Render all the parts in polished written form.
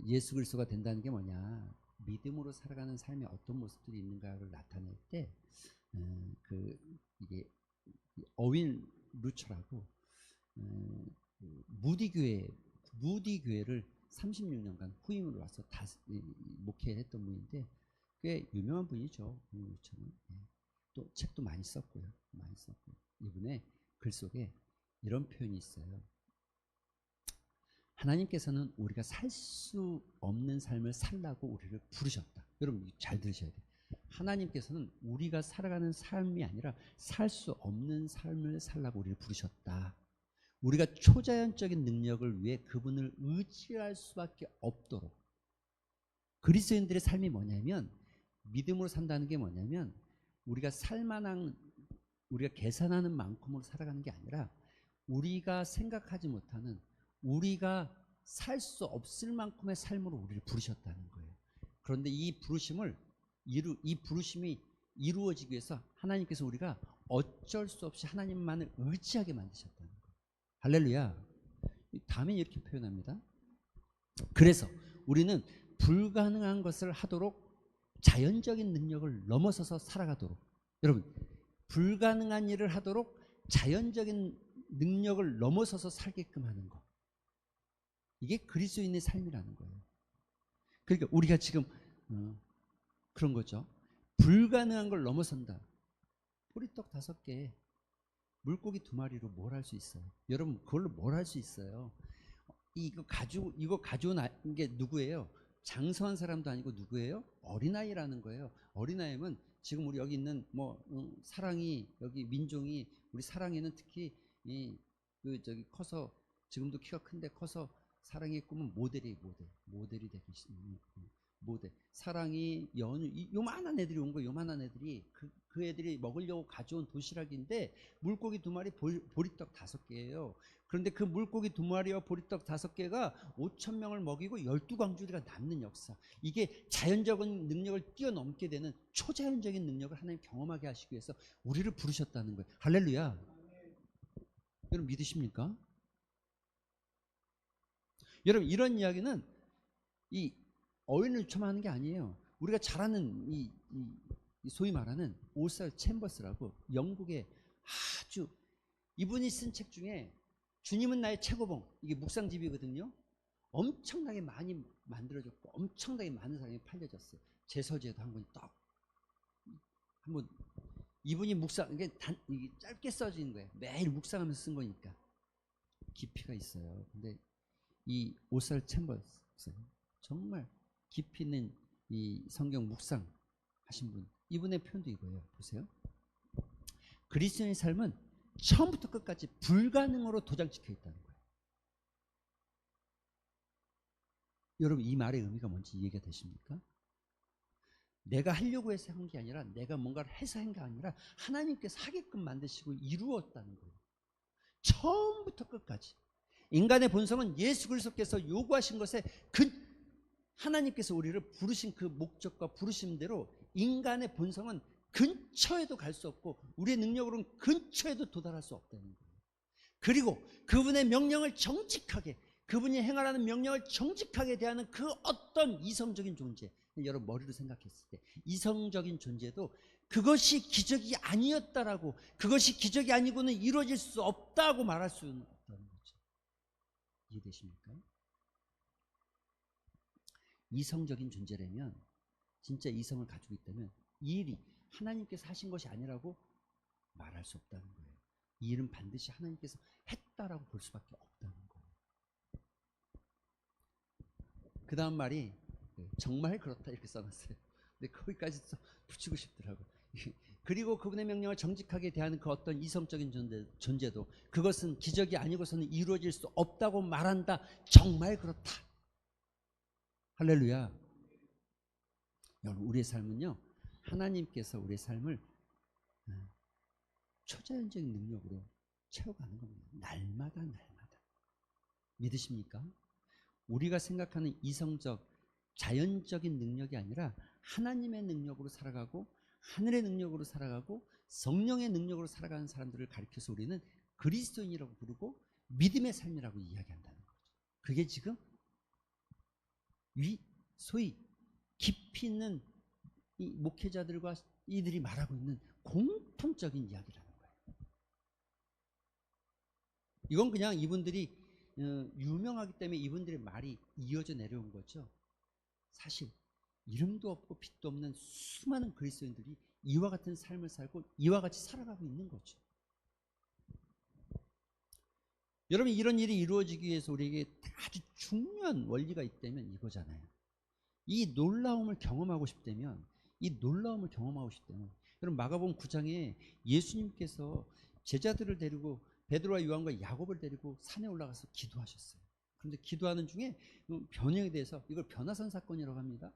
예수 그리스도가 된다는 게 뭐냐? 믿음으로 살아가는 삶에 어떤 모습들이 있는가를 나타낼 때 이게 어윈 루처라고 무디 교회를 36년간 후임으로 와서 목회했던 분인데 꽤 유명한 분이죠. 루처는. 또 책도 많이 썼고요. 이분의 글 속에 이런 표현이 있어요. 하나님께서는 우리가 살 수 없는 삶을 살라고 우리를 부르셨다. 여러분 잘 들으셔야 돼요. 하나님께서는 우리가 살아가는 삶이 아니라 살 수 없는 삶을 살라고 우리를 부르셨다. 우리가 초자연적인 능력을 위해 그분을 의지할 수밖에 없도록. 그리스도인들의 삶이 뭐냐면, 믿음으로 산다는 게 뭐냐면, 우리가 우리가 계산하는 만큼으로 살아가는 게 아니라 우리가 생각하지 못하는, 우리가 살 수 없을 만큼의 삶으로 우리를 부르셨다는 거예요. 그런데 이 부르심이 이루어지기 위해서 하나님께서 우리가 어쩔 수 없이 하나님만을 의지하게 만드셨다는 거예요. 할렐루야. 다음에 이렇게 표현합니다. 그래서 우리는 불가능한 것을 하도록 자연적인 능력을 넘어서서 살아가도록. 여러분, 불가능한 일을 하도록 자연적인 능력을 넘어서서 살게끔 하는 것. 이게 그리스도인의 삶이라는 거예요. 그러니까 우리가 지금 그런 거죠. 불가능한 걸 넘어선다. 보리떡 5개, 물고기 2마리로 뭘 할 수 있어요? 여러분, 그걸로 뭘 할 수 있어요? 이거 가져온 게 누구예요? 장성한 사람도 아니고 누구예요? 어린아이라는 거예요. 어린아이면 지금 우리 여기 있는 사랑이, 여기 민종이, 우리 사랑이는 특히 커서, 지금도 키가 큰데 커서 사랑의 꿈은 모델이 되기 모델. 사랑이, 연우, 요만한 애들이 온 거예요. 요만한 애들이 그 애들이 먹으려고 가져온 도시락인데 물고기 2마리, 보리떡 5개예요. 그런데 그 물고기 2마리와 보리떡 5개가 5,000명을 먹이고 12광주리가 남는 역사. 이게 자연적인 능력을 뛰어넘게 되는 초자연적인 능력을 하나님 경험하게 하시기 위해서 우리를 부르셨다는 거예요. 할렐루야. 여러분 믿으십니까? 여러분, 이런 이야기는 이 어윈을 유첨하는 게 아니에요. 우리가 잘 아는 이 소위 말하는 오살 챔버스라고, 영국의 아주, 이분이 쓴 책 중에 주님은 나의 최고봉, 이게 묵상집이거든요. 엄청나게 많이 만들어졌고 엄청나게 많은 사람이 팔려졌어요. 제 서재에도 한 권 딱 한번, 이분이 이게 짧게 써진 거예요. 매일 묵상하면서 쓴 거니까 깊이가 있어요. 근데 이 오살 챔버스, 정말 깊이 있는 이 성경 묵상 하신 분, 이분의 표현도 이거예요. 보세요. 그리스도인의 삶은 처음부터 끝까지 불가능으로 도장찍혀 있다는 거예요. 여러분, 이 말의 의미가 뭔지 이해가 되십니까? 내가 하려고 해서 한 게 아니라, 내가 뭔가를 해서 한 게 아니라 하나님께서 하게끔 만드시고 이루었다는 거예요. 처음부터 끝까지. 인간의 본성은 예수 그리스도께서 요구하신 것에 하나님께서 우리를 부르신 그 목적과 부르심대로 인간의 본성은 근처에도 갈 수 없고 우리의 능력으로는 근처에도 도달할 수 없다는 거예요. 그리고 그분의 명령을 정직하게, 그분이 행하라는 명령을 정직하게 대하는 그 어떤 이성적인 존재, 여러분 머리로 생각했을 때 이성적인 존재도 그것이 기적이 아니었다라고, 그것이 기적이 아니고는 이루어질 수 없다고 말할 수는 없다는 거죠. 이해되십니까? 이성적인 존재라면, 진짜 이성을 가지고 있다면 이 일이 하나님께서 하신 것이 아니라고 말할 수 없다는 거예요. 이 일은 반드시 하나님께서 했다라고 볼 수밖에 없다는 거예요. 그 다음 말이 정말 그렇다 이렇게 써놨어요. 근데 거기까지 붙이고 싶더라고요. 그리고 그분의 명령을 정직하게 대하는 그 어떤 이성적인 존재도 그것은 기적이 아니고서는 이루어질 수 없다고 말한다. 정말 그렇다. 할렐루야. 여러분, 우리의 삶은요, 하나님께서 우리의 삶을 초자연적인 능력으로 채워가는 겁니다. 날마다. 믿으십니까? 우리가 생각하는 이성적, 자연적인 능력이 아니라 하나님의 능력으로 살아가고 하늘의 능력으로 살아가고 성령의 능력으로 살아가는 사람들을 가리켜서 우리는 그리스도인이라고 부르고 믿음의 삶이라고 이야기한다는 거죠. 그게 지금 소위 깊이 있는 이 목회자들과 이들이 말하고 있는 공통적인 이야기라는 거예요. 이건 그냥 이분들이 유명하기 때문에 이분들의 말이 이어져 내려온 거죠. 사실 이름도 없고 빛도 없는 수많은 그리스도인들이 이와 같은 삶을 살고 이와 같이 살아가고 있는 거죠. 여러분, 이런 일이 이루어지기 위해서 우리에게 아주 중요한 원리가 있다면 이거잖아요. 이 놀라움을 경험하고 싶다면 여러분, 마가복음 9장에 예수님께서 제자들을 데리고 베드로와 요한과 야곱을 데리고 산에 올라가서 기도하셨어요. 그런데 기도하는 중에 변형에 대해서 이걸 변화산 사건이라고 합니다.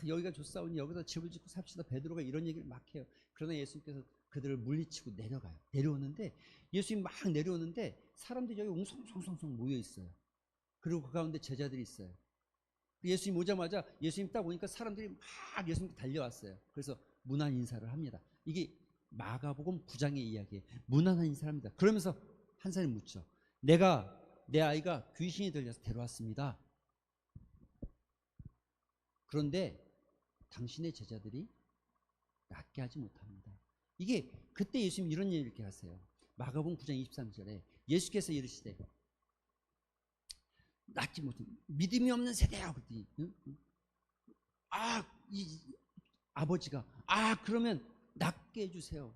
여기가 좋사오니 여기다 집을 짓고 삽시다. 베드로가 이런 얘기를 막 해요. 그러나 예수님께서 그들을 물리치고 내려가요. 내려오는데 예수님 막 내려오는데 사람들이 여기 웅성성성성 모여 있어요. 그리고 그 가운데 제자들이 있어요. 예수님 오자마자 예수님 딱 오니까 사람들이 막 예수님께 달려왔어요. 그래서 문안 인사를 합니다. 이게 마가복음 9장의 이야기예요. 문안한 인사를 합니다. 그러면서 한 사람이 묻죠. 내 아이가 귀신이 들려서 데려왔습니다. 그런데 당신의 제자들이 낫게 하지 못합니다. 이게 그때 예수님 이런 얘기를 이렇게 하세요. 마가복음 9장 23절에 예수께서 이르시되 낫지 못한 믿음이 없는 세대야. 그랬더니 이 아버지가 그러면 낫게 해주세요.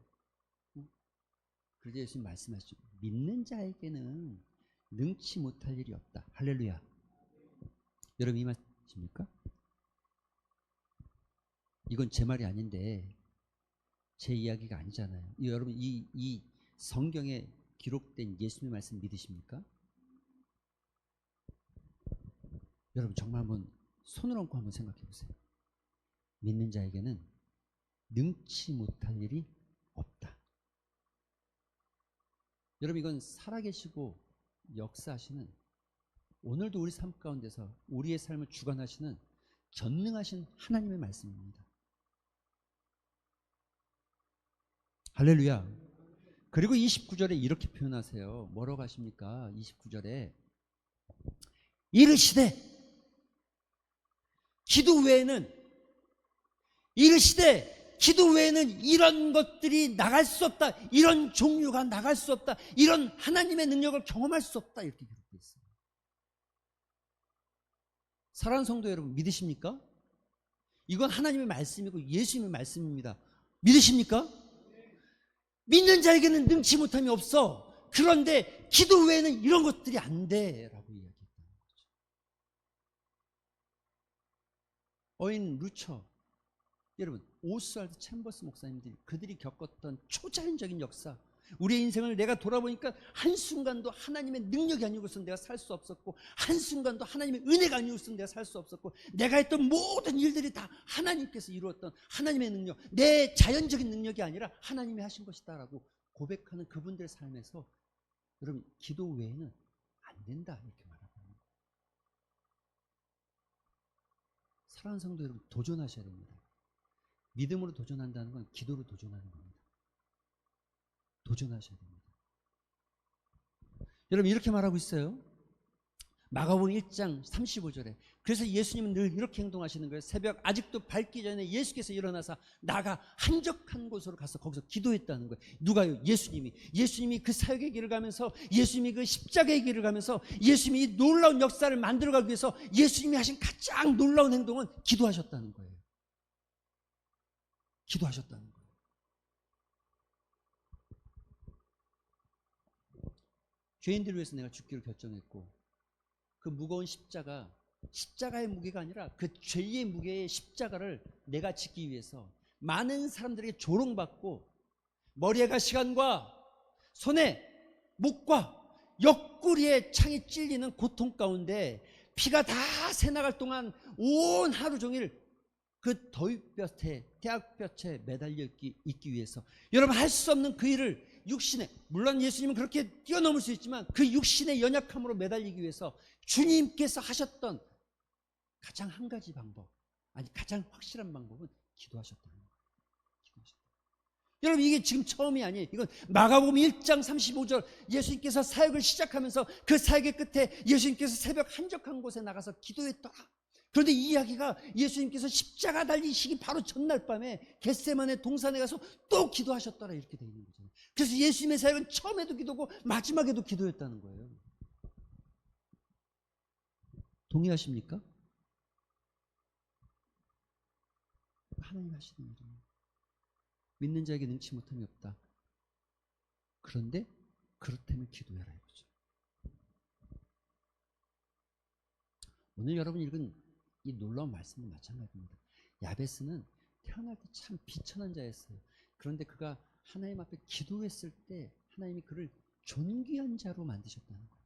그래서 예수님 말씀하시죠. 믿는 자에게는 능치 못할 일이 없다. 할렐루야. 여러분, 이 말씀입니까? 이건 제 말이 아닌데 제 이야기가 아니잖아요. 여러분, 이 성경에 기록된 예수님의 말씀 믿으십니까? 여러분, 정말 한번 손을 얹고 한번 생각해 보세요. 믿는 자에게는 능치 못할 일이 없다. 여러분, 이건 살아계시고 역사하시는, 오늘도 우리 삶 가운데서 우리의 삶을 주관하시는 전능하신 하나님의 말씀입니다. 할렐루야. 그리고 29절에 이렇게 표현하세요. 뭐라고 하십니까? 29절에 이르시되 기도 외에는 이런 것들이 나갈 수 없다. 이런 종류가 나갈 수 없다. 이런 하나님의 능력을 경험할 수 없다. 이렇게 기록되어 있어요. 사랑하는 성도 여러분, 믿으십니까? 이건 하나님의 말씀이고 예수님의 말씀입니다. 믿으십니까? 믿는 자에게는 능치 못함이 없어. 그런데 기도 외에는 이런 것들이 안 돼 라고 이야기했다는 거죠. 어인 루처, 여러분, 오스왈드 챔버스 목사님들이 그들이 겪었던 초자연적인 역사, 우리의 인생을 내가 돌아보니까 한순간도 하나님의 능력이 아니고서는 내가 살 수 없었고, 한순간도 하나님의 은혜가 아니고서는 내가 살 수 없었고, 내가 했던 모든 일들이 다 하나님께서 이루었던 하나님의 능력, 내 자연적인 능력이 아니라 하나님이 하신 것이다 라고 고백하는 그분들의 삶에서 여러분, 기도 외에는 안 된다 이렇게 말하는 거예요. 사랑하는 성도 여러분, 도전하셔야 됩니다. 믿음으로 도전한다는 건 기도로 도전하는 겁니다. 도전하셔야 됩니다. 여러분, 이렇게 말하고 있어요. 마가복음 1장 35절에. 그래서 예수님은 늘 이렇게 행동하시는 거예요. 새벽 아직도 밝기 전에 예수께서 일어나서 나가 한적한 곳으로 가서 거기서 기도했다는 거예요. 누가요? 예수님이 그 사역의 길을 가면서, 예수님이 그 십자가의 길을 가면서, 예수님이 이 놀라운 역사를 만들어가기 위해서 예수님이 하신 가장 놀라운 행동은 기도하셨다는 거예요. 기도하셨다는 거예요. 죄인들을 위해서 내가 죽기로 결정했고, 그 무거운 십자가의 무게가 아니라 그 죄의 무게의 십자가를 내가 짓기 위해서 많은 사람들에게 조롱받고 머리에 가시관과 손에 목과 옆구리에 창이 찔리는 고통 가운데 피가 다 새나갈 동안 온 하루 종일 그 더위볕에, 태양볕에 매달려 있기 위해서 여러분, 할 수 없는 그 일을 육신에, 물론 예수님은 그렇게 뛰어넘을 수 있지만 그 육신의 연약함으로 매달리기 위해서 주님께서 하셨던 가장 한 가지 방법, 아니 가장 확실한 방법은 기도하셨다는 거예요. 여러분, 이게 지금 처음이 아니에요. 이건 마가복음 1장 35절 예수님께서 사역을 시작하면서 그 사역의 끝에 예수님께서 새벽 한적한 곳에 나가서 기도했더라. 그런데 이 이야기가 예수님께서 십자가 달리시기 바로 전날 밤에 겟세마네 동산에 가서 또 기도하셨더라 이렇게 되어 있는 거잖아요. 그래서 예수님의 사역은 처음에도 기도고 마지막에도 기도였다는 거예요. 동의하십니까? 하나님 하시는 일이에요. 믿는 자에게 능치 못함이 없다. 그런데 그렇다면 기도해라 이거죠. 오늘 여러분 읽은 이 놀라운 말씀은 마찬가지입니다. 야베스는 태어날 때 참 비천한 자였어요. 그런데 그가 하나님 앞에 기도했을 때 하나님이 그를 존귀한 자로 만드셨다는 거예요.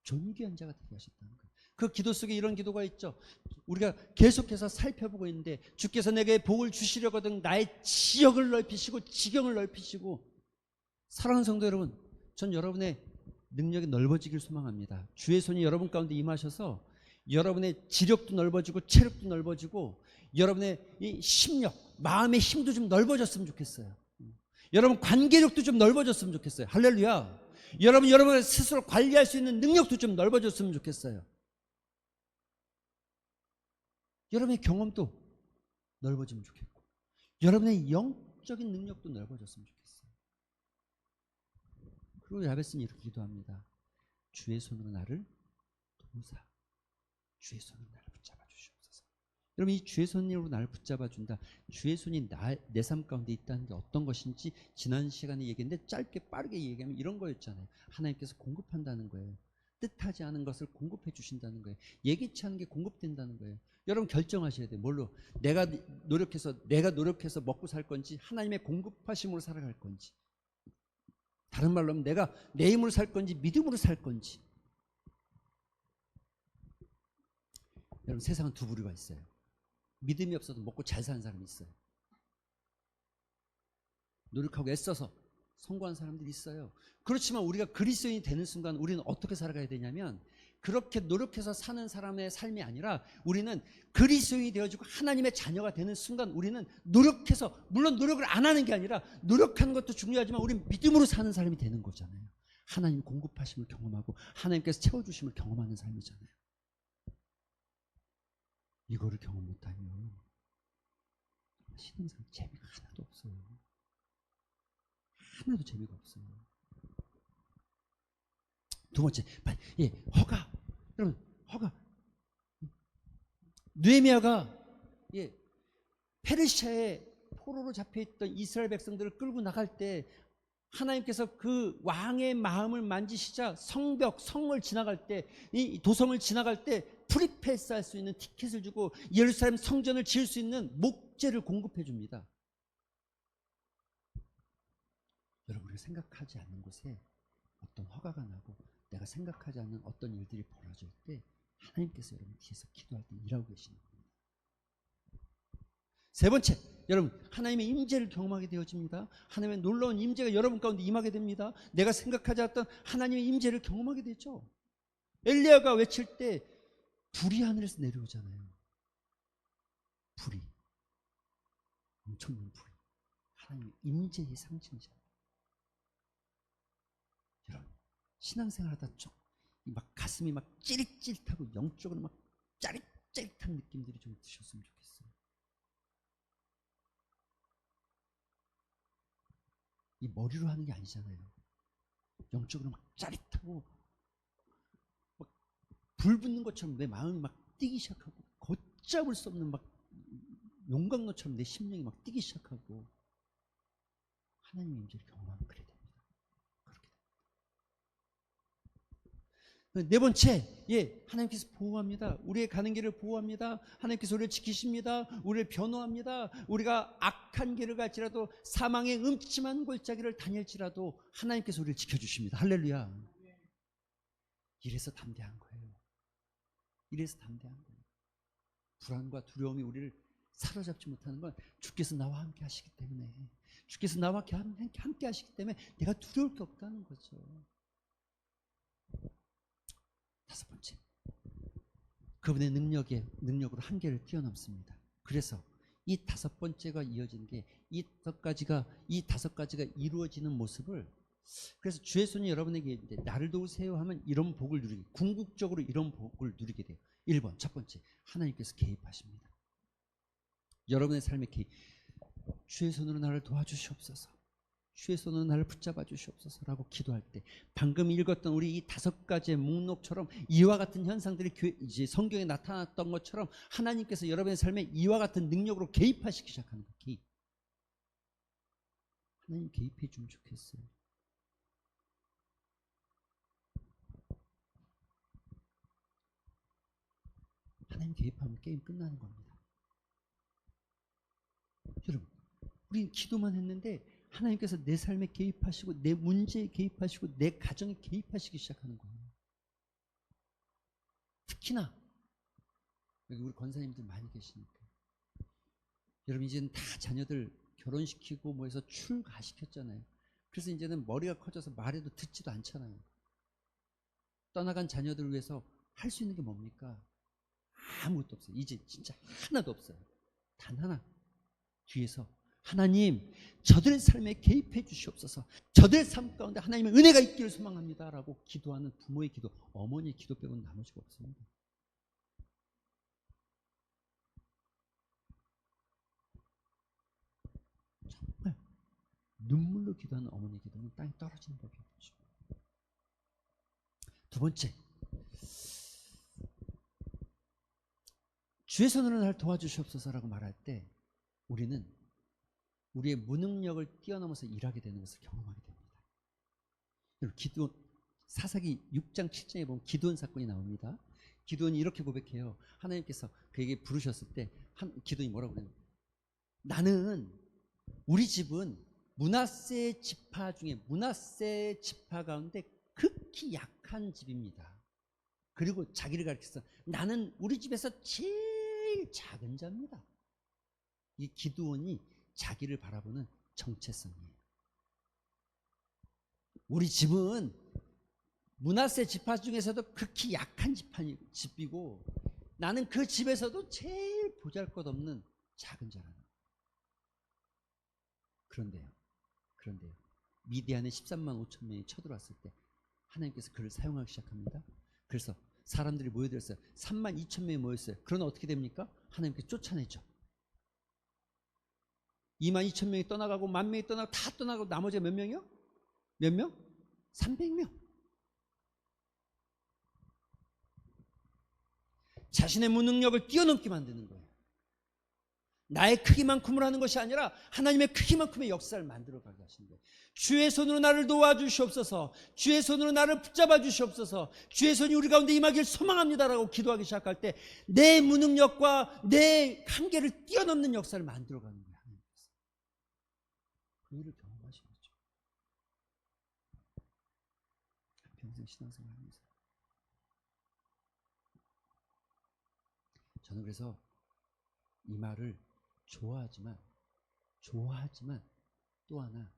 존귀한 자가 되게 하셨다는 거예요. 그 기도 속에 이런 기도가 있죠. 우리가 계속해서 살펴보고 있는데, 주께서 내게 복을 주시려거든 나의 지역을 넓히시고 지경을 넓히시고. 사랑하는 성도 여러분, 전 여러분의 능력이 넓어지길 소망합니다. 주의 손이 여러분 가운데 임하셔서 여러분의 지력도 넓어지고 체력도 넓어지고 여러분의 이 심력, 마음의 힘도 좀 넓어졌으면 좋겠어요. 여러분 관계력도 좀 넓어졌으면 좋겠어요. 할렐루야. 여러분 스스로 관리할 수 있는 능력도 좀 넓어졌으면 좋겠어요. 여러분의 경험도 넓어지면 좋겠고 여러분의 영적인 능력도 넓어졌으면 좋겠어요. 그리고 야베스는 이렇게 기도합니다. 주의 손으로 나를 도우사, 주의 손으로 나를 붙잡아 주시옵소서. 여러분, 이 주의 손으로 나를 붙잡아 준다. 주의 손이 내 삶 가운데 있다는 게 어떤 것인지 지난 시간에 얘기했는데 짧게 빠르게 얘기하면 이런 거였잖아요. 하나님께서 공급한다는 거예요. 뜻하지 않은 것을 공급해 주신다는 거예요. 예기치 않은 게 공급된다는 거예요. 여러분 결정하셔야 돼요. 뭘로? 내가 노력해서 먹고 살 건지 하나님의 공급하심으로 살아갈 건지. 다른 말로 하면 내가 내 힘으로 살 건지 믿음으로 살 건지. 여러분 세상은 두 부류가 있어요. 믿음이 없어도 먹고 잘 사는 사람이 있어요. 노력하고 애써서 성공한 사람들이 있어요. 그렇지만 우리가 그리스도인이 되는 순간 우리는 어떻게 살아가야 되냐면, 그렇게 노력해서 사는 사람의 삶이 아니라 우리는 그리스도인이 되어지고 하나님의 자녀가 되는 순간 우리는 노력해서, 물론 노력을 안 하는 게 아니라 노력하는 것도 중요하지만 우리는 믿음으로 사는 삶이 되는 거잖아요. 하나님 공급하심을 경험하고 하나님께서 채워주심을 경험하는 삶이잖아요. 이거를 경험 못하면 신앙생활 재미가 하나도 없어요. 하나도 재미가 없어요. 두 번째, 허가. 여러분, 허가. 느헤미야가 페르시아의 포로로 잡혀있던 이스라엘 백성들을 끌고 나갈 때 하나님께서 그 왕의 마음을 만지시자 성을 지나갈 때, 이 도성을 지나갈 때 프리패스 할 수 있는 티켓을 주고 예루살렘 성전을 지을 수 있는 목재를 공급해 줍니다. 여러분, 우리가 생각하지 않는 곳에 어떤 허가가 나고 내가 생각하지 않는 어떤 일들이 벌어질 때 하나님께서 여러분 뒤에서 기도할 때 일하고 계시는 겁니다. 세 번째, 여러분 하나님의 임재를 경험하게 되어집니다. 하나님의 놀라운 임재가 여러분 가운데 임하게 됩니다. 내가 생각하지 않았던 하나님의 임재를 경험하게 되죠. 엘리야가 외칠 때 불이 하늘에서 내려오잖아요. 불이, 엄청난 불이, 하나님의 임재의 상징이잖아요. 여러분, 신앙생활 하다 막 가슴이 막 찌릿찌릿하고 영적으로 막 짜릿짜릿한 느낌들이 좀 드셨으면 좋겠어요. 이 머리로 하는 게 아니잖아요. 영적으로 막 짜릿하고 막 불 붙는 것처럼 내 마음이 막 뛰기 시작하고, 걷잡을 수 없는 막 용광로처럼 내 심령이 막 뛰기 시작하고, 하나님의 임재를 경험하면 그래 됩니다. 그렇게 됩니다. 네 번째, 하나님께서 보호합니다. 우리의 가는 길을 보호합니다. 하나님께서 우리를 지키십니다. 우리를 변호합니다. 우리가 악한 길을 갈지라도, 사망의 음침한 골짜기를 다닐지라도 하나님께서 우리를 지켜주십니다. 할렐루야. 이래서 담대한 거예요. 이래서 담대한 거예요. 불안과 두려움이 우리를 사로잡지 못하는 건 주께서 나와 함께 하시기 때문에, 주께서 나와 함께 하시기 때문에 내가 두려울 게 없다는 거죠. 다섯 번째, 그분의 능력으로 한계를 뛰어넘습니다. 그래서 이 다섯 번째가 이어지는 게, 이 다섯 가지가 이루어지는 모습을, 그래서 주의 손이 여러분에게 나를 도우세요 하면 이런 복을 누리게, 궁극적으로 이런 복을 누리게 돼요. 1번 첫 번째, 하나님께서 개입하십니다. 여러분의 삶에 개입. 주의 손으로 나를 도와주시옵소서, 주의 손으로 나를 붙잡아 주시옵소서라고 기도할 때 방금 읽었던 우리 이 5가지의 목록처럼 이와 같은 현상들이 이제 성경에 나타났던 것처럼 하나님께서 여러분의 삶에 이와 같은 능력으로 개입하시기 시작하는 거예요. 개입. 하나님 개입해 주면 좋겠어요. 하나님 개입하면 게임 끝나는 겁니다. 여러분, 우린 기도만 했는데 하나님께서 내 삶에 개입하시고 내 문제에 개입하시고 내 가정에 개입하시기 시작하는 거예요. 특히나 여기 우리 권사님들 많이 계시니까 여러분 이제는 다 자녀들 결혼시키고 뭐 해서 출가시켰잖아요. 그래서 이제는 머리가 커져서 말해도 듣지도 않잖아요. 떠나간 자녀들을 위해서 할 수 있는 게 뭡니까? 아무것도 없어요. 이제 진짜 하나도 없어요. 단 하나. 뒤에서 하나님 저들의 삶에 개입해 주시옵소서, 저들의 삶 가운데 하나님의 은혜가 있기를 소망합니다 라고 기도하는 부모의 기도, 어머니의 기도 빼고는 나머지가 없습니다. 정말 눈물로 기도하는 어머니의 기도는 땅에 떨어지는 법이 없죠. 두 번째, 주의 손으로 날 도와주시옵소서라고 말할 때 우리는 우리의 무능력을 뛰어넘어서 일하게 되는 것을 경험하게 됩니다. 기드온, 사사기 6장 7장에 보면 기드온 사건이 나옵니다. 기드온이 이렇게 고백해요. 하나님께서 그에게 부르셨을 때 기드온이 뭐라고 그래요? 나는, 우리 집은 므낫세 지파 중에 므낫세 지파 가운데 극히 약한 집입니다. 그리고 자기를 가리켜서 나는 우리 집에서 제일 작은 자입니다. 이 기드온이 자기를 바라보는 정체성이에요. 우리 집은 므낫세 지파 중에서도 극히 약한 집이고 나는 그 집에서도 제일 보잘것없는 작은 자라는 거예요. 그런데요. 미디안에 13만 5천 명이 쳐들어왔을 때 하나님께서 그를 사용하기 시작합니다. 그래서 사람들이 모여들었어요. 3만 2천 명이 모였어요. 그러나 어떻게 됩니까? 하나님께서 쫓아내죠. 2만 2천 명이 떠나가고 1만 명이 떠나고 다 떠나가고 나머지가 몇 명이요? 몇 명? 300명. 자신의 무능력을 뛰어넘게 만드는 거예요. 나의 크기만큼을 하는 것이 아니라 하나님의 크기만큼의 역사를 만들어가게 하시는 거예요. 주의 손으로 나를 도와주시옵소서, 주의 손으로 나를 붙잡아 주시옵소서, 주의 손이 우리 가운데 임하길 소망합니다라고 기도하기 시작할 때 내 무능력과 내 한계를 뛰어넘는 역사를 만들어가는 거예요. 하나님께서 그 일을 경험하시겠죠. 평생 신앙생활하면서 저는 그래서 이 말을 좋아하지만 또 하나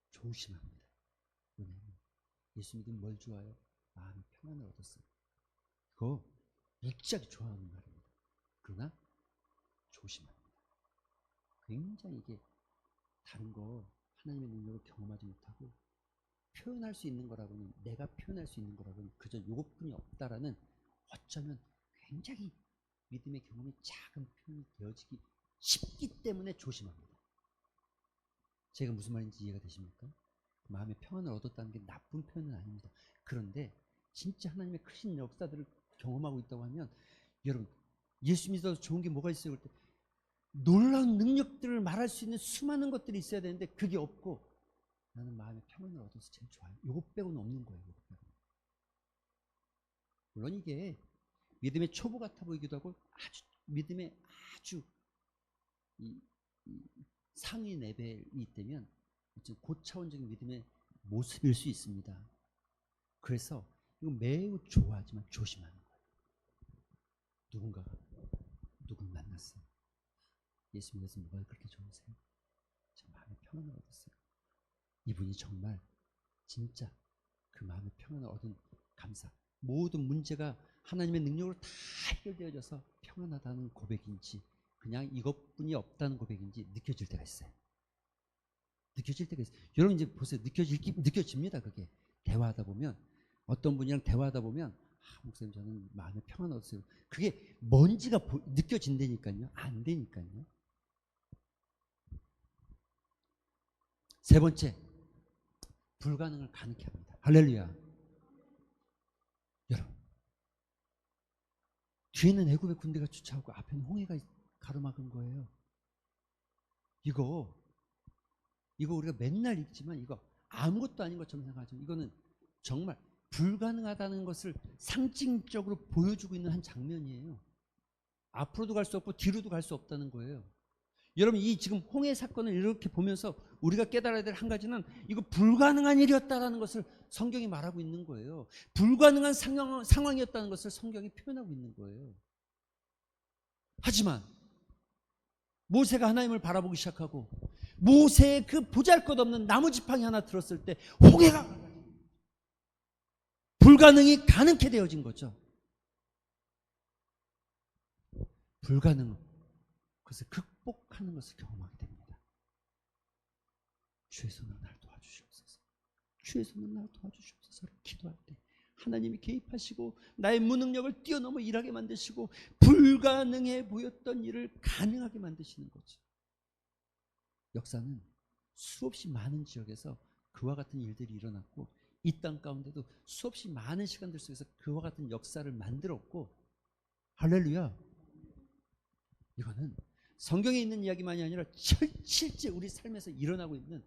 조심합니다. 왜냐하면 예수 믿으면 뭘 좋아요? 마음의 평안을 얻었어요. 그거 무지하게 좋아하는 말입니다. 그러나 조심합니다. 굉장히 이게 다른 거 하나님의 능력을 경험하지 못하고 표현할 수 있는 거라고는, 내가 표현할 수 있는 거라고는 그저 요것뿐이 없다라는 어쩌면 굉장히 믿음의 경험이 작은 표현이 되어지기 쉽기 때문에 조심합니다. 제가 무슨 말인지 이해가 되십니까? 마음의 평안을 얻었다는 게 나쁜 표현은 아닙니다. 그런데 진짜 하나님의 크신 역사들을 경험하고 있다고 하면 여러분 예수 믿어서 좋은 게 뭐가 있어요? 그럴 때 놀라운 능력들을 말할 수 있는 수많은 것들이 있어야 되는데 그게 없고 나는 마음의 평안을 얻어서 제일 좋아요. 요것 빼고는 없는 거예요. 요것 빼고. 물론 이게 믿음의 초보 같아 보이기도 하고 아주 믿음의 아주 이 상위 레벨이 있다면 고차원적인 믿음의 모습일 수 있습니다. 그래서 이거 매우 좋아하지만 조심하는 거예요. 누군가가 누굴 만났어요. 예수 믿어서 뭐가 그렇게 좋으세요? 제 마음의 평안을 얻었어요. 이분이 정말 진짜 그 마음의 평안을 얻은 감사, 모든 문제가 하나님의 능력으로 다 해결되어져서 평안하다는 고백인지 그냥 이것뿐이 없다는 고백인지 느껴질 때가 있어요. 느껴질 때가 있어요. 여러분 이제 보세요. 느껴집니다. 그게 대화하다 보면 어떤 분이랑 대화하다 보면 목사님 저는 마음에 평안 얻었어요. 그게 뭔지가 느껴진다니까요. 안 되니까요. 세 번째, 불가능을 가능케 합니다. 할렐루야. 여러분, 뒤에는 애굽의 군대가 쫓아오고 앞에는 홍해가 가로막은 거예요. 이거 우리가 맨날 읽지만 이거 아무것도 아닌 것처럼 생각하죠. 이거는 정말 불가능하다는 것을 상징적으로 보여주고 있는 한 장면이에요. 앞으로도 갈 수 없고 뒤로도 갈 수 없다는 거예요. 여러분, 이 지금 홍해 사건을 이렇게 보면서 우리가 깨달아야 될 한 가지는 이거 불가능한 일이었다라는 것을 성경이 말하고 있는 거예요. 불가능한 상황이었다는 것을 성경이 표현하고 있는 거예요. 하지만 모세가 하나님을 바라보기 시작하고 모세의 그 보잘것없는 나무 지팡이 하나 들었을 때 홍해가 불가능이 가능케 되어진 거죠. 불가능은 그것을 극복하는 것을 경험하게 됩니다. 주의 손으로 날 도와주시옵소서. 주의 손으로 날 도와주시옵소서를 기도할 때 하나님이 개입하시고 나의 무능력을 뛰어넘어 일하게 만드시고 불가능해 보였던 일을 가능하게 만드시는 거죠. 역사는 수없이 많은 지역에서 그와 같은 일들이 일어났고 이 땅 가운데도 수없이 많은 시간들 속에서 그와 같은 역사를 만들었고, 할렐루야. 이거는 성경에 있는 이야기만이 아니라 실제 우리 삶에서 일어나고 있는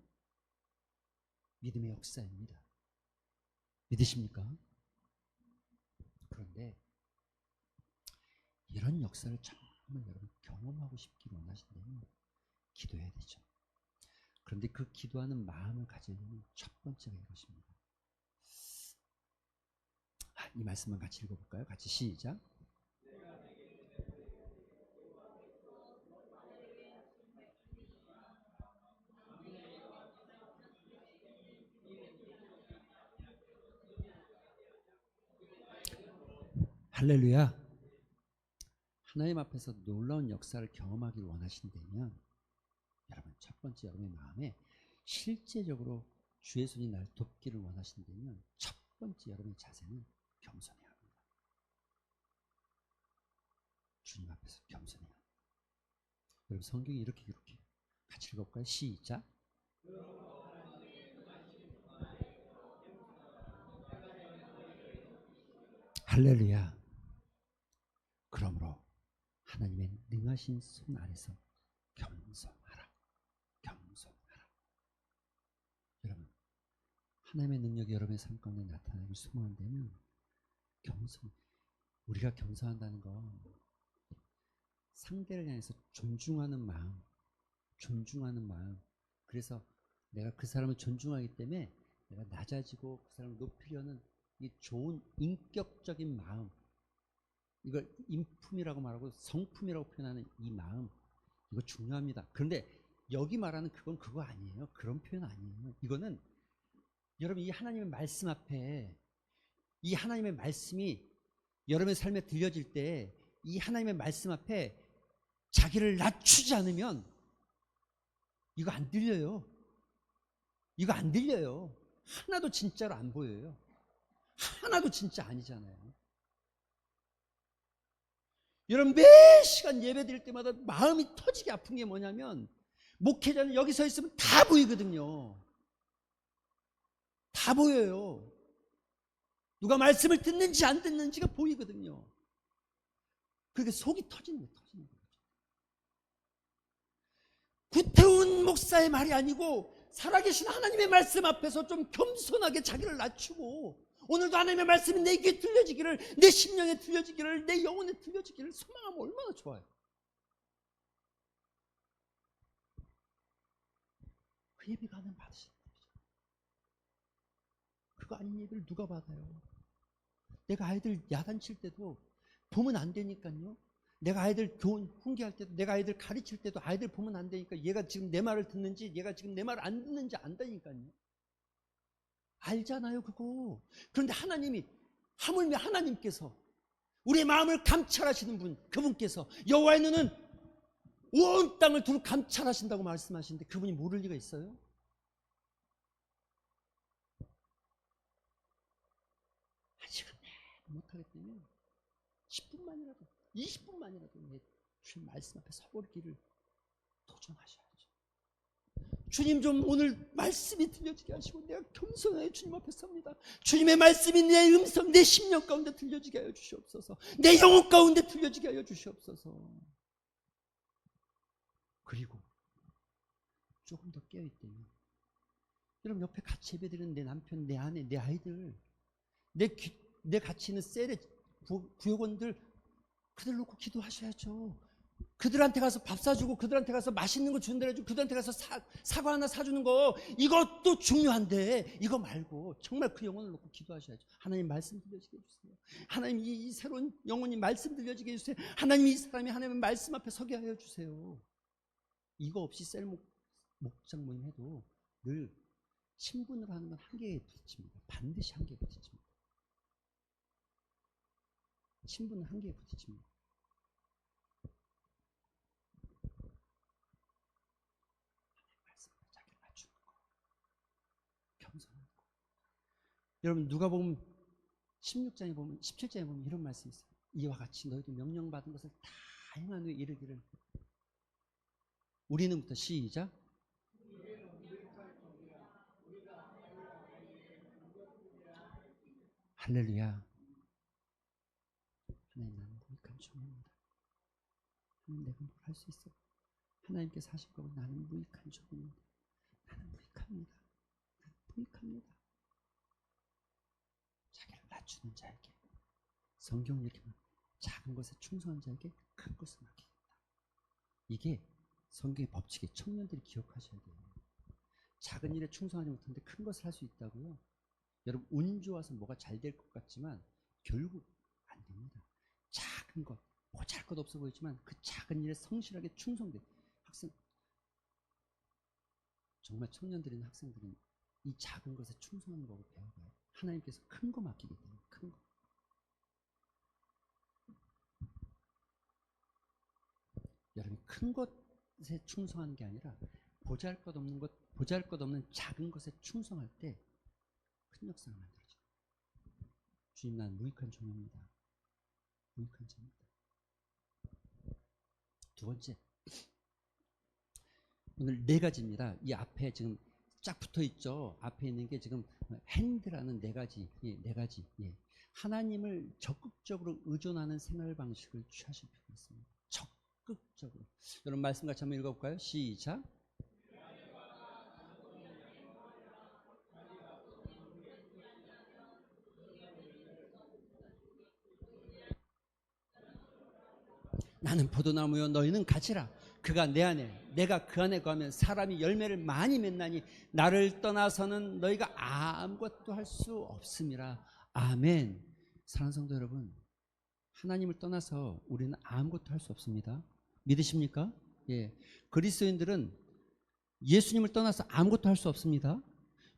믿음의 역사입니다. 믿으십니까? 그런데 이런 역사를 정말 여러분 경험하고 싶기를 원하신다면 기도해야 되죠. 그런데 그 기도하는 마음을 가지려면 첫 번째가 이것입니다. 이 말씀만 같이 읽어볼까요? 같이 시작. 할렐루야. 하나님 앞에서 놀라운 역사를 경험하기를 원하신다면 여러분 첫 번째 여러분의 마음에 실제적으로 주의 손이 날 돕기를 원하신다면 첫 번째 여러분의 자세는 겸손해야 합니다. 주님 앞에서 겸손해야 합니다. 여러분 성경이 이렇게 기록해요. 같이 읽어볼까요? 시작. 할렐루야. 그러므로 하나님의 능하신 손 아래서 겸손하라. 겸손하라. 여러분 하나님의 능력이 여러분의 삶 가운데 나타나길 소망한다면 겸손. 우리가 겸손한다는 건 상대를 향해서 존중하는 마음, 존중하는 마음. 그래서 내가 그 사람을 존중하기 때문에 내가 낮아지고 그 사람을 높이려는 이 좋은 인격적인 마음, 이걸 인품이라고 말하고 성품이라고 표현하는 이 마음, 이거 중요합니다. 그런데 여기 말하는 그건 그거 아니에요. 그런 표현 아니에요. 이거는 여러분 이 하나님의 말씀 앞에 이 하나님의 말씀이 여러분의 삶에 들려질 때 이 하나님의 말씀 앞에 자기를 낮추지 않으면 이거 안 들려요. 이거 안 들려요. 하나도 진짜로 안 보여요. 하나도 진짜 아니잖아요. 여러분 매 시간 예배 드릴 때마다 마음이 터지게 아픈 게 뭐냐면 목회자는 여기 서 있으면 다 보이거든요. 다 보여요. 누가 말씀을 듣는지 안 듣는지가 보이거든요. 그게 속이 터지는 거예요. 터지는 거죠. 구태훈 목사의 말이 아니고 살아계신 하나님의 말씀 앞에서 좀 겸손하게 자기를 낮추고 오늘도 하나님의 말씀이 내 귀에 들려지기를, 내 심령에 들려지기를, 내 영혼에 들려지기를 소망하면 얼마나 좋아요. 그 예배가 하나님 받으시는 거죠. 그거 아닌 예배를 누가 받아요? 내가 아이들 야단칠 때도 보면 안 되니까요. 내가 아이들 교훈 훈계할 때도, 내가 아이들 가르칠 때도 아이들 보면 안 되니까 얘가 지금 내 말을 듣는지 얘가 지금 내 말을 안 듣는지 안다니까요. 알잖아요 그거. 그런데 하나님이 하물며 하나님께서 우리의 마음을 감찰하시는 분, 그분께서 여호와의 눈은 온 땅을 두루 감찰하신다고 말씀하시는데 그분이 모를 리가 있어요? 한 시간 못하겠다면 10분만이라도 20분만이라도 내 주님 말씀 앞에 서버리기를 도전하셔야죠. 주님 좀 오늘 말씀이 들려지게 하시고 내가 겸손하게 주님 앞에 섭니다. 주님의 말씀이 내 음성, 내 심령 가운데 들려지게 하여 주시옵소서. 내 영혼 가운데 들려지게 하여 주시옵소서. 그리고 조금 더 깨어있다면 여러분 옆에 같이 예배드리는 내 남편, 내 아내, 내 아이들, 내 같이 있는 셀의 부역원들 그들 놓고 기도하셔야죠. 그들한테 가서 밥 사주고 그들한테 가서 맛있는 거 주는 대로 해주고 그들한테 가서 사과 하나 사주는 거 이것도 중요한데 이거 말고 정말 그 영혼을 놓고 기도하셔야죠. 하나님 말씀 들려지게 해주세요. 하나님 이 새로운 영혼이 말씀 들려지게 해주세요. 하나님 이 사람이 하나님의 말씀 앞에 서게 하여 주세요. 이거 없이 셀 목장 모임 해도 늘 친분으로 하는 건 한계에 부딪힙니다. 반드시 한계에 부딪힙니다. 친분은 한계에 부딪힙니다. 말씀을 자기를 맞추는 거, 겸손한 거. 여러분 누가복음 16장에 보면 17장에 보면 이런 말씀이 있어요. 이와 같이 너희도 명령받은 것을 다 행한 후에 이르기를. 우리는부터 시작. 할렐루야. 하나님 나는 무익한 종입니다. 하나님 내가 뭘 할 수 있어? 하나님께서 하실 거고 나는 무익한 종입니다. 나는 무익합니다. 나는 무익합니다. 자기를 낮추는 자에게 성경 이렇게 말합니다. 작은 것에 충성한 자에게 큰 것을 맡기겠다. 이게 성경의 법칙에 청년들이 기억하셔야 돼요. 작은 일에 충성하지 못하는데 큰 것을 할 수 있다고요? 여러분 운 좋아서 뭐가 잘 될 것 같지만 결국 안 됩니다. 작은 것, 보잘것 없어 보이지만 그 작은 일에 성실하게 충성된 학생, 정말 청년들이나 학생들은 이 작은 것에 충성하는 법을 배워가요. 하나님께서 큰 거 맡기기 때문에 큰 거. 여러분이 큰 것에 충성하는 게 아니라 보잘것없는 것, 보잘것없는 작은 것에 충성할 때 큰 역사가 만들어져요. 주님 난 무익한 종입니다. 무익한 자입니다. 두 번째, 오늘 네 가지입니다. 이 앞에 지금 쫙 붙어 있죠. 앞에 있는 게 지금 핸드라는 네 가지, 네 가지. 하나님을 적극적으로 의존하는 생활 방식을 취하실 필요가 있습니다. 적극적으로. 여러분 말씀 같이 한번 읽어볼까요? 시작. 나는 포도나무요 너희는 가지라. 그가 내 안에 내가 그 안에 거하면 사람이 열매를 많이 맺나니 나를 떠나서는 너희가 아무것도 할 수 없음이라. 아멘. 사랑하는 성도 여러분, 하나님을 떠나서 우리는 아무것도 할 수 없습니다. 믿으십니까? 예. 그리스도인들은 예수님을 떠나서 아무것도 할 수 없습니다.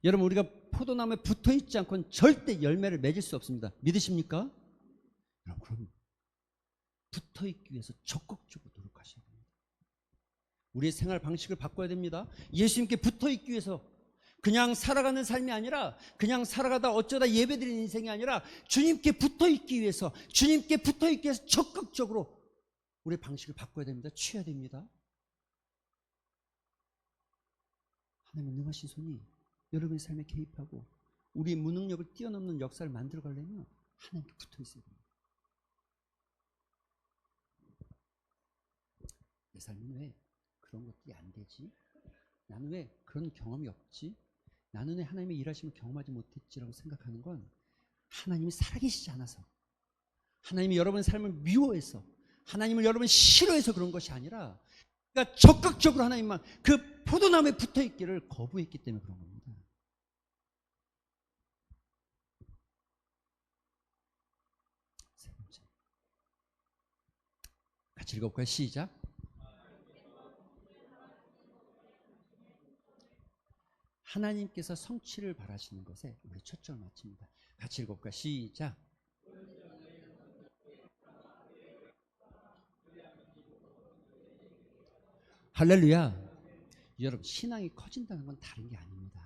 여러분 우리가 포도나무에 붙어 있지 않고는 절대 열매를 맺을 수 없습니다. 믿으십니까? 여러분 그럼 붙어 있기 위해서 적극적으로 노력하셔야 됩니다. 우리의 생활 방식을 바꿔야 됩니다. 예수님께 붙어 있기 위해서 그냥 살아가는 삶이 아니라 그냥 살아가다 어쩌다 예배드리는 인생이 아니라 주님께 붙어 있기 위해서 주님께 붙어 있기 위해서 적극적으로 우리의 방식을 바꿔야 됩니다. 취해야 됩니다. 하나님의 능하신 손이 여러분의 삶에 개입하고 우리의 무능력을 뛰어넘는 역사를 만들어 가려면 하나님께 붙어 있어야 됩니다. 내 삶은 왜 그런 것들이 안 되지? 나는 왜 그런 경험이 없지? 나는 왜 하나님의 일하심을 경험하지 못했지라고 생각하는 건 하나님이 살아계시지 않아서, 하나님이 여러분의 삶을 미워해서, 하나님을 여러분 싫어해서 그런 것이 아니라 그러니까 적극적으로 하나님만 그 포도나무에 붙어있기를 거부했기 때문에 그런 겁니다. 세 번째, 같이 읽어볼까요? 시작. 하나님께서 성취를 바라시는 것에 우리 초점을 맞춥니다. 같이 읽어볼까요? 시작. 할렐루야. 여러분 신앙이 커진다는 건 다른 게 아닙니다.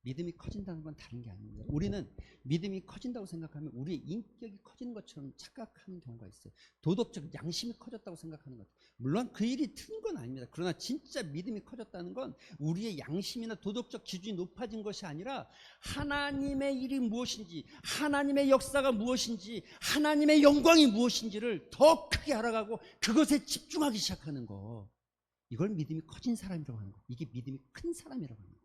믿음이 커진다는 건 다른 게 아닙니다. 우리는 믿음이 커진다고 생각하면 우리의 인격이 커지는 것처럼 착각하는 경우가 있어요. 도덕적 양심이 커졌다고 생각하는 것. 물론 그 일이 틀린 건 아닙니다. 그러나 진짜 믿음이 커졌다는 건 우리의 양심이나 도덕적 기준이 높아진 것이 아니라 하나님의 일이 무엇인지, 하나님의 역사가 무엇인지, 하나님의 영광이 무엇인지를 더 크게 알아가고 그것에 집중하기 시작하는 거. 이걸 믿음이 커진 사람이라고 하는 거. 이게 믿음이 큰 사람이라고 하는 거.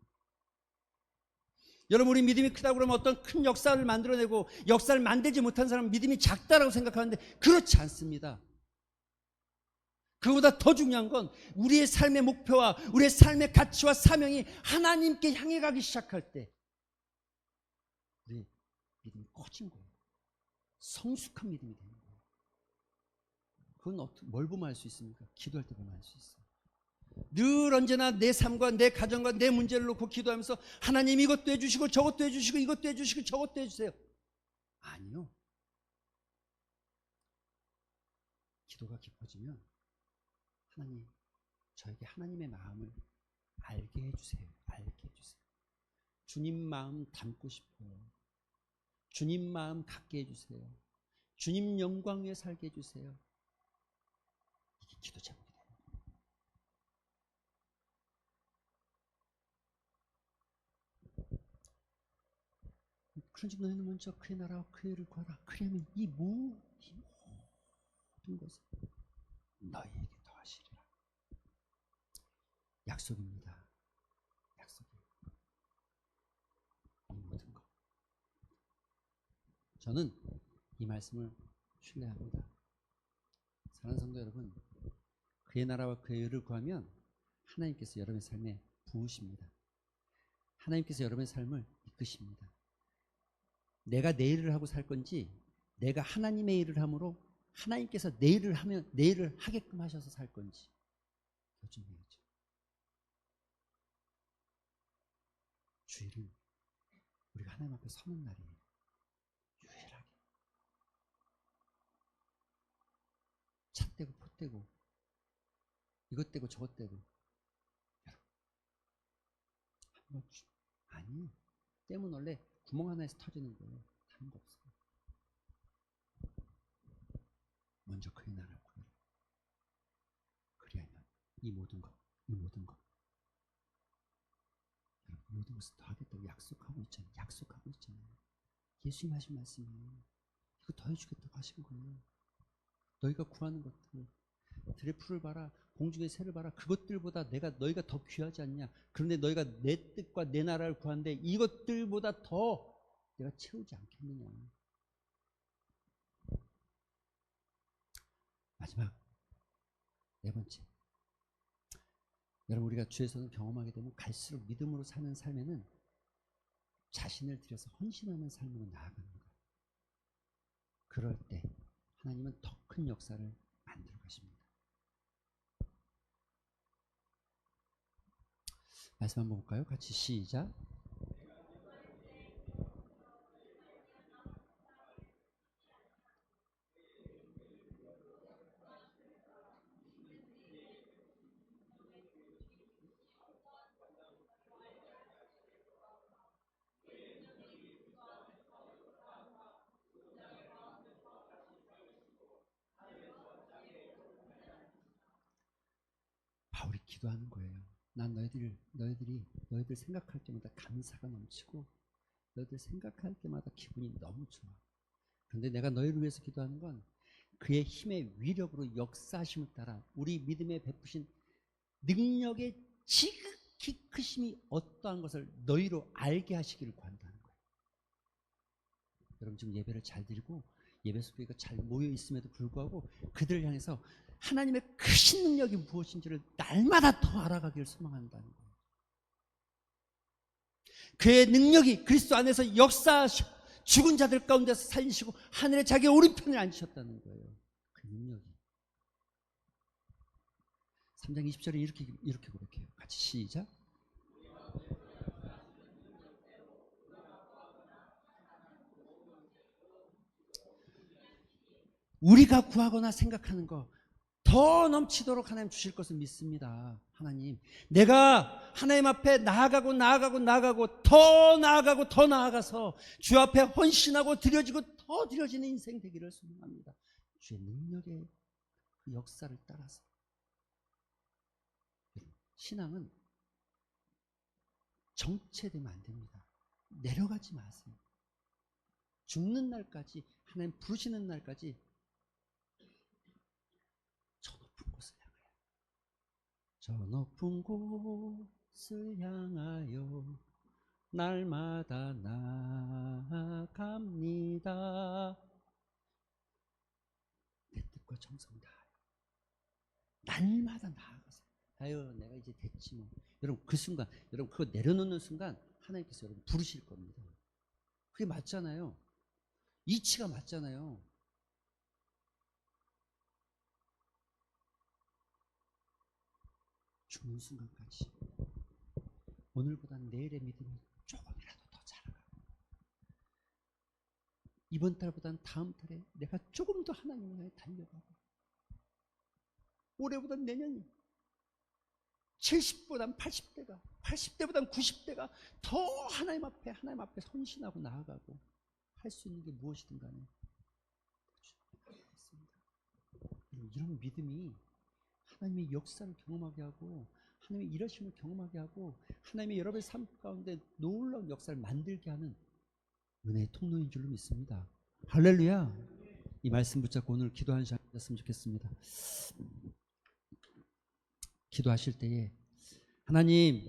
여러분, 우리 믿음이 크다고 그러면 어떤 큰 역사를 만들어내고 역사를 만들지 못한 사람은 믿음이 작다라고 생각하는데 그렇지 않습니다. 그보다 더 중요한 건 우리의 삶의 목표와 우리의 삶의 가치와 사명이 하나님께 향해 가기 시작할 때 우리 믿음이 커진 거예요. 성숙한 믿음이 되는 거예요. 그건 어떻게, 뭘 보면 알 수 있습니까? 기도할 때 보면 알 수 있어요. 늘 언제나 내 삶과 내 가정과 내 문제를 놓고 기도하면서 하나님 이것도 해주시고 저것도 해주시고 이것도 해주시고 저것도 해주세요. 아니요. 기도가 깊어지면 하나님, 저에게 하나님의 마음을 알게 해주세요. 알게 해주세요. 주님 마음 담고 싶어요. 주님 마음 갖게 해주세요. 주님 영광 위에 살게 해주세요. 이게 기도 제목이 돼요. 그런지 너희는 먼저 그의 나라와 그의 의를 구하라. 그러면 이 모든 것을 너희에게 더하시리라. 약속입니다. 약속이에요. 이 모든 것. 저는 이 말씀을 신뢰합니다. 사랑하는 성도 여러분, 그의 나라와 그의 의를 구하면 하나님께서 여러분의 삶에 부으십니다. 하나님께서 여러분의 삶을 이끄십니다. 내가 내 일을 하고 살 건지 내가 하나님의 일을 함으로 하나님께서 내 일을 하면 내 일을 하게끔 하셔서 살 건지 결정해야죠. 주일은 우리가 하나님 앞에 서는 날이에요. 유일하게 차 떼고 포 떼고 이것 떼고 저것 떼고 한번 아니에요. 떼면 원래 구멍 하나에서 터지는 거예요. 다른 거 없어요. 먼저 그의 나라를 구해라. 그리하면 이 모든 것 모든 것을 더 하겠다고 약속하고 있잖아요. 약속하고 있잖아요. 예수님 하신 말씀이에요. 이거 더 해주겠다고 하신 거예요. 너희가 구하는 것들, 들의 풀을 봐라, 공중의 새를 봐라. 그것들보다 너희가 더 귀하지 않냐. 그런데 너희가 내 뜻과 내 나라를 구하는데 이것들보다 더 내가 채우지 않겠느냐. 마지막 네 번째, 여러분, 우리가 주에서는 경험하게 되면 갈수록 믿음으로 사는 삶에는 자신을 들여서 헌신하는 삶으로 나아가는 거예요. 그럴 때 하나님은 더 큰 역사를 만들어 가십니다. 말씀 한번 볼까요? 같이 시작. 바울이 기도하는 거예요. 난 너희들 생각할 때마다 감사가 넘치고 너희들 생각할 때마다 기분이 너무 좋아. 그런데 내가 너희를 위해서 기도하는 건 그의 힘의 위력으로 역사하심을 따라 우리 믿음에 베푸신 능력의 지극히 크심이 어떠한 것을 너희로 알게 하시기를 구한다는 거예요. 여러분 지금 예배를 잘 드리고 예배 소리가 잘 모여 있음에도 불구하고 그들을 향해서 하나님의 크신 능력이 무엇인지를 날마다 더 알아가기를 소망한다는 거예요. 그의 능력이 그리스도 안에서 역사하셔 죽은 자들 가운데서 살리시고 하늘에 자기의 오른편에 앉으셨다는 거예요. 그 능력이. 3장 20절에 이렇게 고백해요. 같이 시작. 우리가 구하거나 생각하는 거 더 넘치도록 하나님 주실 것을 믿습니다. 하나님, 내가 하나님 앞에 나아가고 더 나아가서 주 앞에 헌신하고 드려지고 더 드려지는 인생 되기를 소망합니다. 주의 능력의 그 역사를 따라서. 신앙은 정체되면 안 됩니다. 내려가지 마세요. 죽는 날까지, 하나님 부르시는 날까지 저 높은 곳을 향하여, 저 높은 곳을 향하여 날마다 나아갑니다. 내 뜻과 정성 다하여 날마다 나아가세요. 아유, 내가 이제 됐지 뭐. 여러분, 그 순간, 여러분 그거 내려놓는 순간 하나님께서 여러분 부르실 겁니다. 그게 맞잖아요. 이치가 맞잖아요. 죽는 순간까지 오늘보다 내일의 믿음이 조금이라도 더 자라가고, 이번 달보다는 다음 달에 내가 조금 더 하나님을 향해 달려가고, 올해보다는 내년이 70보단 80대가, 80대보단 90대가 더 하나님 앞에 헌신하고 나아가고 할 수 있는 게 무엇이든 간에 이런 믿음이 하나님의 역사를 경험하게 하고, 하나님의 일하심을 경험하게 하고, 하나님의 여러분의 삶 가운데 놀라운 역사를 만들게 하는 은혜의 통로인 줄로 믿습니다. 할렐루야. 이 말씀 붙잡고 오늘 기도하는 시간 됐으면 좋겠습니다. 기도하실 때에 하나님,